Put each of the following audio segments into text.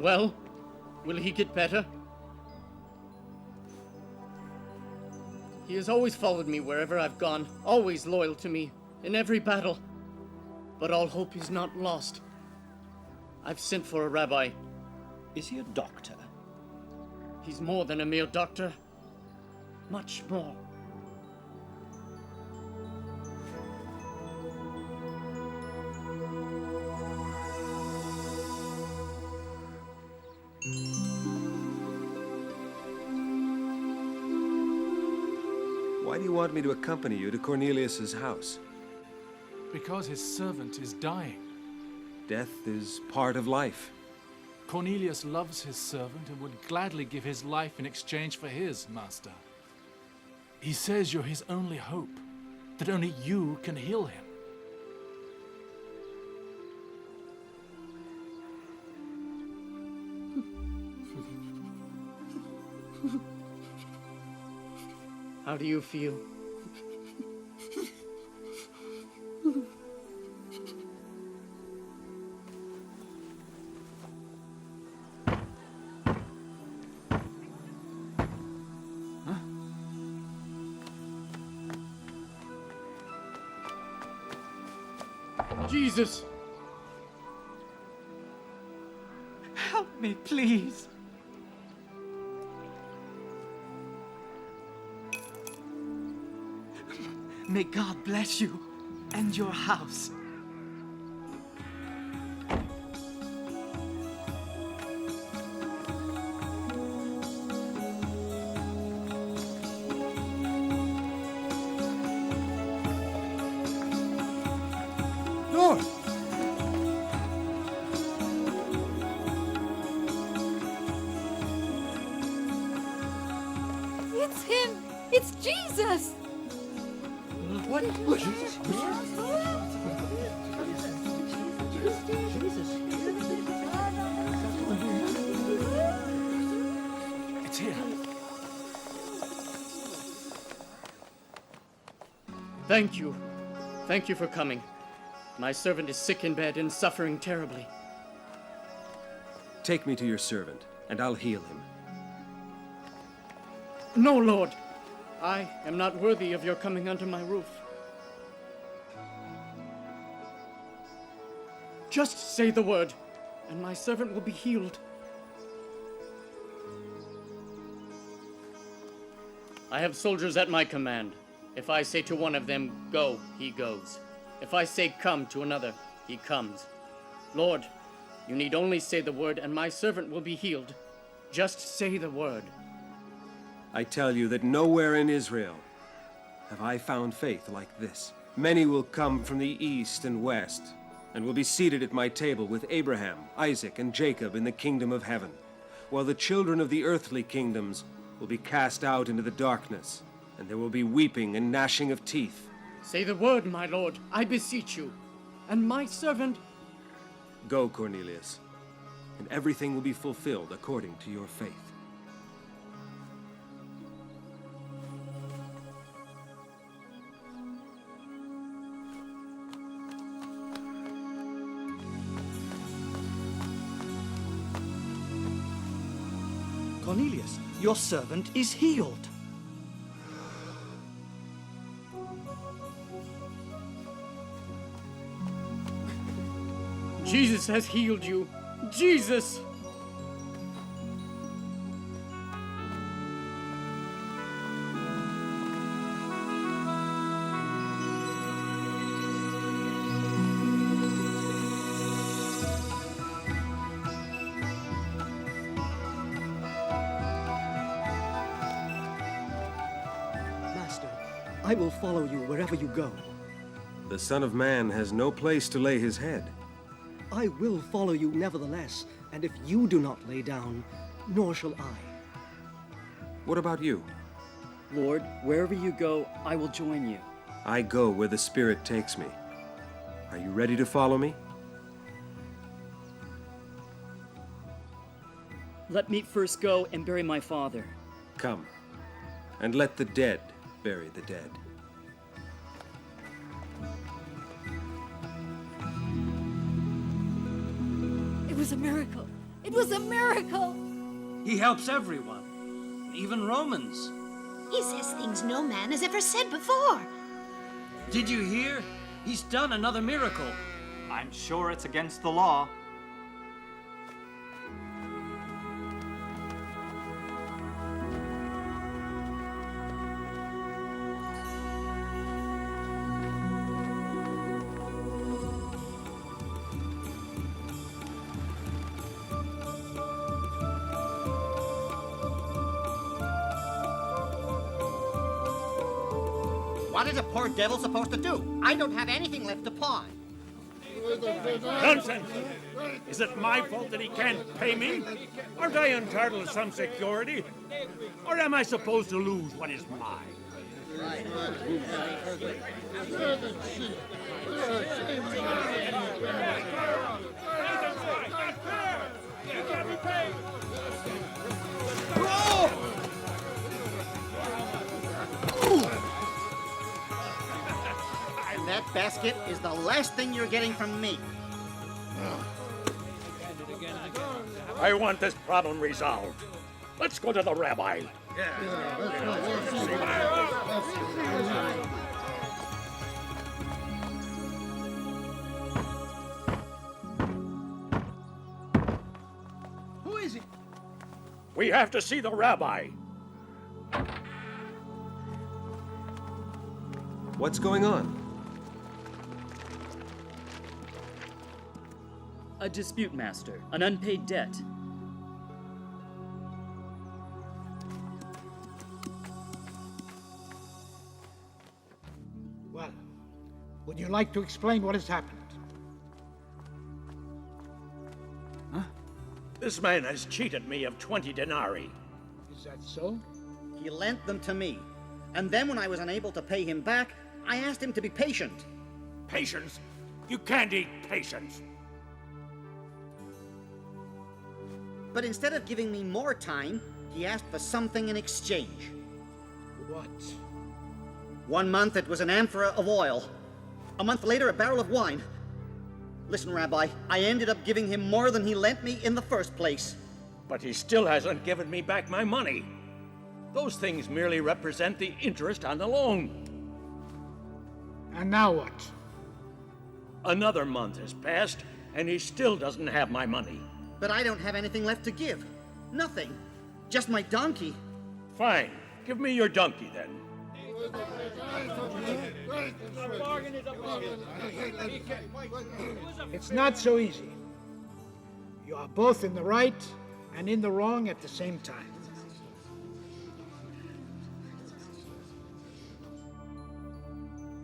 Well, will he get better? He has always followed me wherever I've gone, always loyal to me, in every battle. But all hope is not lost. I've sent for a rabbi. Is he a doctor? He's more than a mere doctor. Much more. Why do you want me to accompany you to Cornelius's house? Because his servant is dying. Death is part of life. Cornelius loves his servant and would gladly give his life in exchange for his, master. He says you're his only hope, that only you can heal him. How do you feel? Jesus! Help me, please. May God bless you and your house. Lord! It's him! It's Jesus! What? It's here. Thank you. Thank you for coming. My servant is sick in bed and suffering terribly. Take me to your servant, and I'll heal him. No, Lord. I am not worthy of your coming under my roof. Just say the word, and my servant will be healed. I have soldiers at my command. If I say to one of them, go, he goes. If I say come to another, he comes. Lord, you need only say the word, and my servant will be healed. Just say the word. I tell you that nowhere in Israel have I found faith like this. Many will come from the east and west, and will be seated at my table with Abraham, Isaac, and Jacob in the kingdom of heaven, while the children of the earthly kingdoms will be cast out into the darkness, and there will be weeping and gnashing of teeth. Say the word, my lord, I beseech you. And my servant... Go, Cornelius, and everything will be fulfilled according to your faith. Cornelius, your servant is healed. Jesus has healed you. Jesus! Master, I will follow you wherever you go. The Son of Man has no place to lay his head. I will follow you nevertheless, and if you do not lay down, nor shall I. What about you? Lord, wherever you go, I will join you. I go where the Spirit takes me. Are you ready to follow me? Let me first go and bury my father. Come, and let the dead bury the dead. It was a miracle. It was a miracle. He helps everyone, even Romans. He says things no man has ever said before. Did you hear? He's done another miracle. I'm sure it's against the law. What is a poor devil supposed to do? I don't have anything left to pawn. Nonsense! Is it my fault that he can't pay me? Aren't I entitled to some security? Or am I supposed to lose what is mine? That basket is the last thing you're getting from me. I want this problem resolved. Let's go to the rabbi. Who is it? We have to see the rabbi. What's going on? A dispute, master. An unpaid debt. Well, would you like to explain what has happened? This man has cheated me of 20 denarii. Is that so? He lent them to me. And then when I was unable to pay him back, I asked him to be patient. Patience? You can't eat patience. But instead of giving me more time, he asked for something in exchange. What? 1 month it was an amphora of oil. A month later, a barrel of wine. Listen, Rabbi, I ended up giving him more than he lent me in the first place. But he still hasn't given me back my money. Those things merely represent the interest on the loan. And now what? Another month has passed, and he still doesn't have my money. But I don't have anything left to give. Nothing. Just my donkey. Fine. Give me your donkey, then. It's not so easy. You are both in the right and in the wrong at the same time.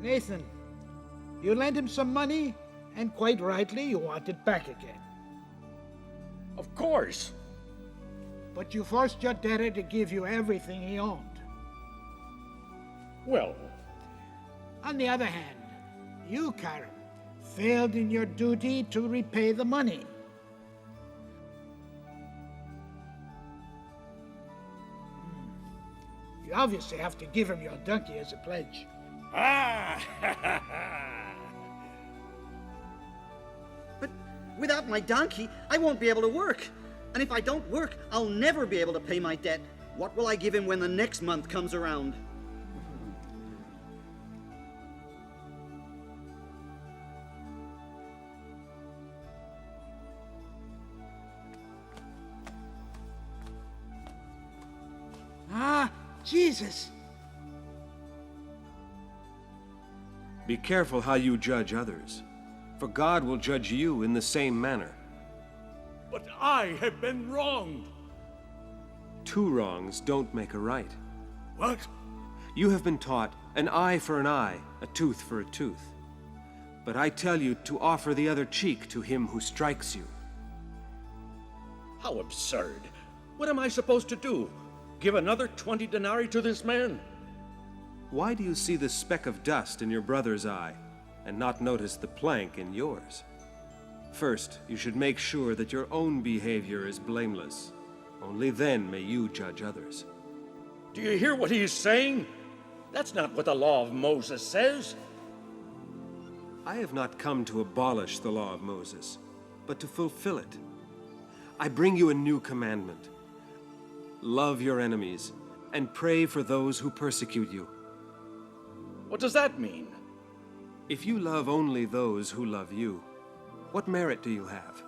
Nathan, you lent him some money, and quite rightly you want it back again. Of course. But you forced your debtor to give you everything he owned. Well, on the other hand, you, Karen, failed in your duty to repay the money. You obviously have to give him your donkey as a pledge. But without my donkey, I won't be able to work. And if I don't work, I'll never be able to pay my debt. What will I give him when the next month comes around? Ah, Jesus! Be careful how you judge others, for God will judge you in the same manner. but I have been wronged. 2 wrongs don't make a right. What? You have been taught an eye for an eye, a tooth for a tooth. But I tell you to offer the other cheek to him who strikes you. How absurd. What am I supposed to do? Give another 20 denarii to this man? Why do you see the speck of dust in your brother's eye and not notice the plank in yours? First, you should make sure that your own behavior is blameless. Only then may you judge others. Do you hear what he is saying? That's not what the law of Moses says. I have not come to abolish the law of Moses, but to fulfill it. I bring you a new commandment. Love your enemies, and pray for those who persecute you. What does that mean? If you love only those who love you, what merit do you have?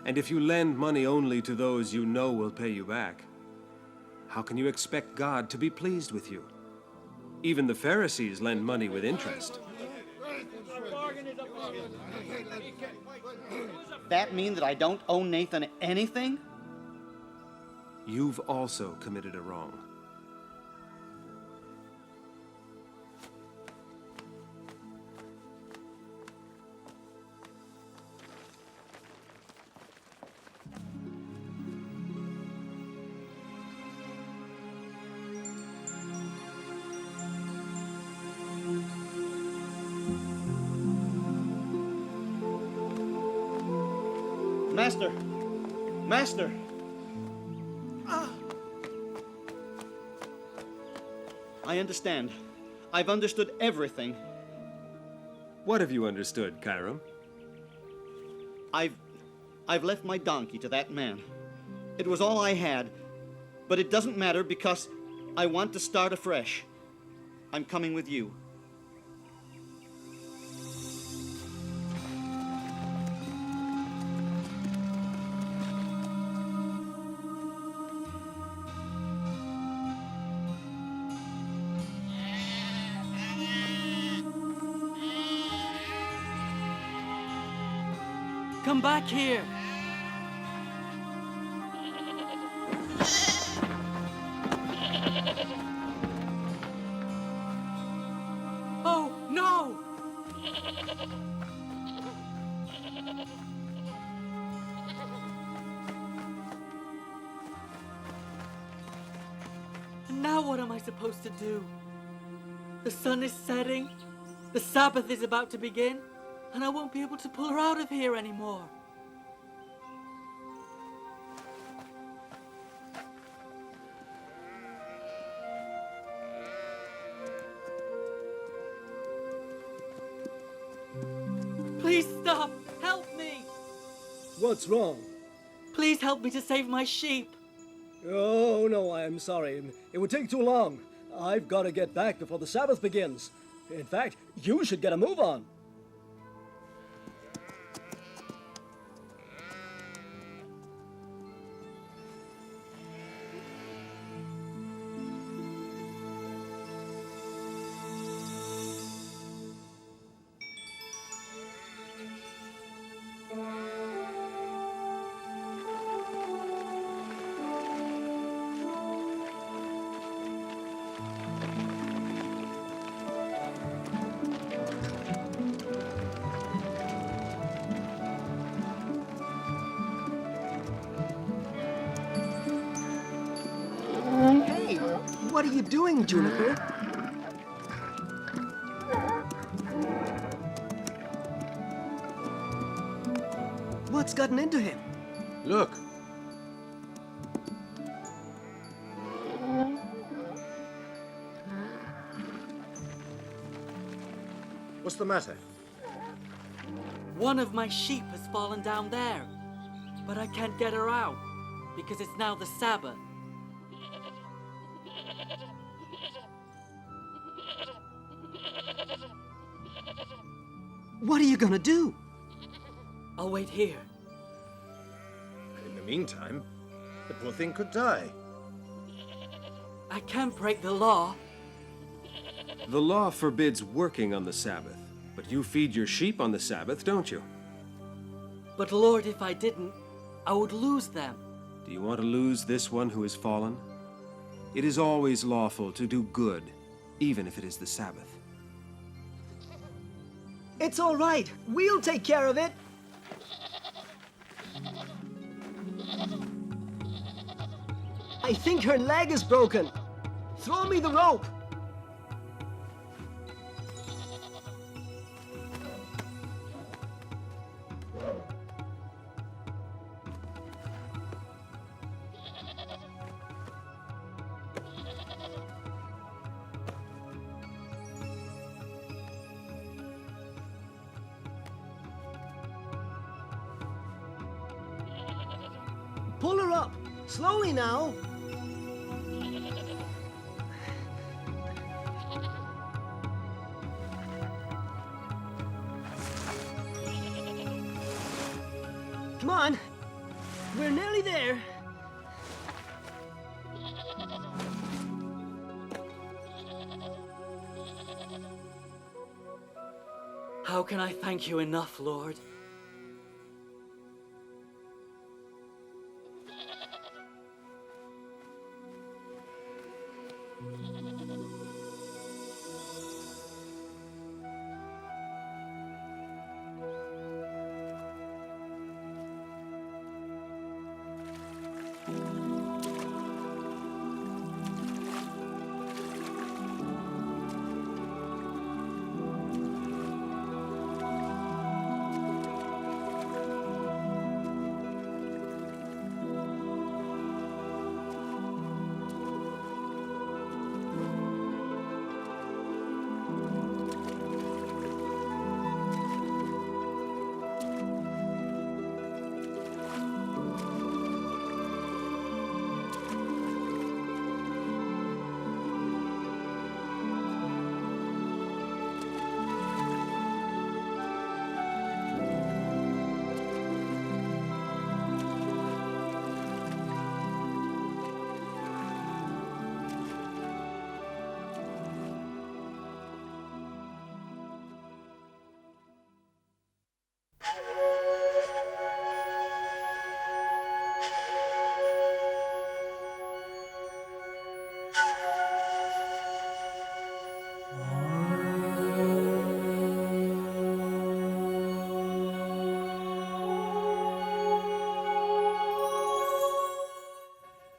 And if you lend money only to those you know will pay you back, how can you expect God to be pleased with you? Even the Pharisees lend money with interest. That mean that I don't owe Nathan anything? You've also committed a wrong. Master! Master! I understand. I've understood everything. What have you understood, Chiram? I've left my donkey to that man. It was all I had, but it doesn't matter because I want to start afresh. I'm coming with you. Come back here! Oh, no! And now what am I supposed to do? The sun is setting, the Sabbath is about to begin, and I won't be able to pull her out of here anymore. Please stop! Help me! What's wrong? Please help me to save my sheep. Oh, no, I'm sorry. It would take too long. I've got to get back before the Sabbath begins. In fact, you should get a move on. Hey, what are you doing, Juniper? What's gotten into him? Look. What's the matter? One of my sheep has fallen down there, but I can't get her out because it's now the Sabbath. What are you gonna do? I'll wait here. In the meantime, the poor thing could die. I can't break the law. The law forbids working on the Sabbath, but you feed your sheep on the Sabbath, don't you? But Lord, if I didn't, I would lose them. Do you want to lose this one who has fallen? It is always lawful to do good, even if it is the Sabbath. It's all right. We'll take care of it. I think her leg is broken. Throw me the rope. Pull her up. Slowly now. Come on. We're nearly there. How can I thank you enough, Lord?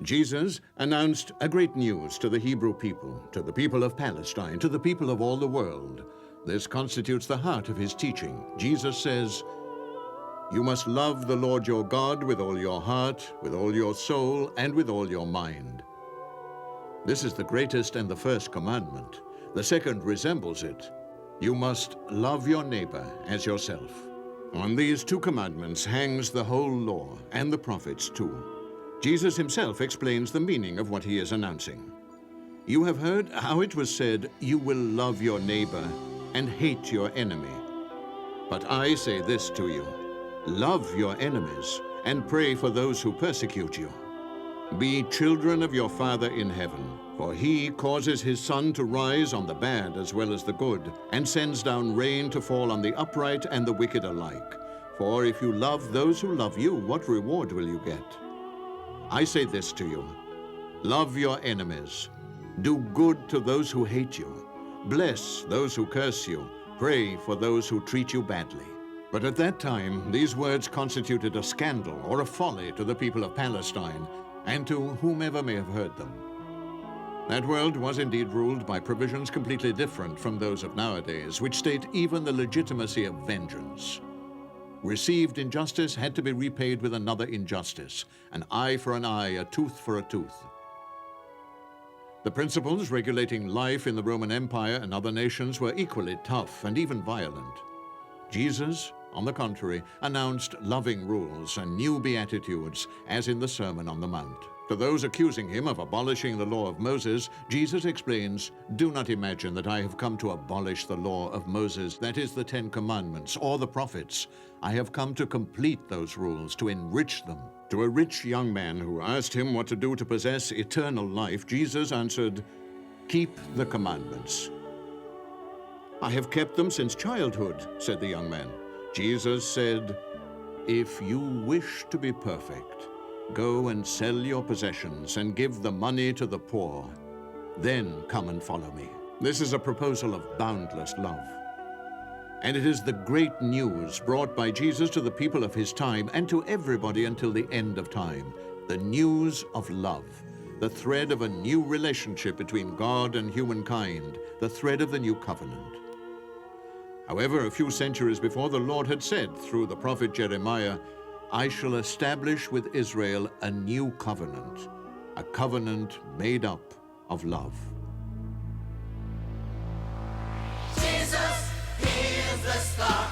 Jesus announced a great news to the Hebrew people, to the people of Palestine, to the people of all the world. This constitutes the heart of his teaching. Jesus says, "You must love the Lord your God with all your heart, with all your soul, and with all your mind." This is the greatest and the first commandment. The second resembles it. You must love your neighbor as yourself. On these two commandments hangs the whole law, and the prophets too. Jesus himself explains the meaning of what he is announcing. You have heard how it was said, "You will love your neighbor and hate your enemy." But I say this to you, love your enemies and pray for those who persecute you. Be children of your Father in heaven, for he causes his sun to rise on the bad as well as the good, and sends down rain to fall on the upright and the wicked alike. For if you love those who love you, what reward will you get? I say this to you, love your enemies. Do good to those who hate you. Bless those who curse you. Pray for those who treat you badly. But at that time, these words constituted a scandal or a folly to the people of Palestine and to whomever may have heard them. That world was indeed ruled by provisions completely different from those of nowadays, which state even the legitimacy of vengeance. Received injustice had to be repaid with another injustice, an eye for an eye, a tooth for a tooth. The principles regulating life in the Roman Empire and other nations were equally tough and even violent. Jesus, on the contrary, announced loving rules and new beatitudes, as in the Sermon on the Mount. To those accusing him of abolishing the law of Moses, Jesus explains, "Do not imagine that I have come to abolish the law of Moses, that is the 10 Commandments, or the prophets. I have come to complete those rules, to enrich them." To a rich young man who asked him what to do to possess eternal life, Jesus answered, "Keep the commandments." "I have kept them since childhood," said the young man. Jesus said, "If you wish to be perfect, go and sell your possessions and give the money to the poor. Then come and follow me." This is a proposal of boundless love. And it is the great news brought by Jesus to the people of his time and to everybody until the end of time. The news of love, the thread of a new relationship between God and humankind, the thread of the new covenant. However, a few centuries before, the Lord had said through the prophet Jeremiah, "I shall establish with Israel a new covenant, a covenant made up of love." Jesus, he is the star.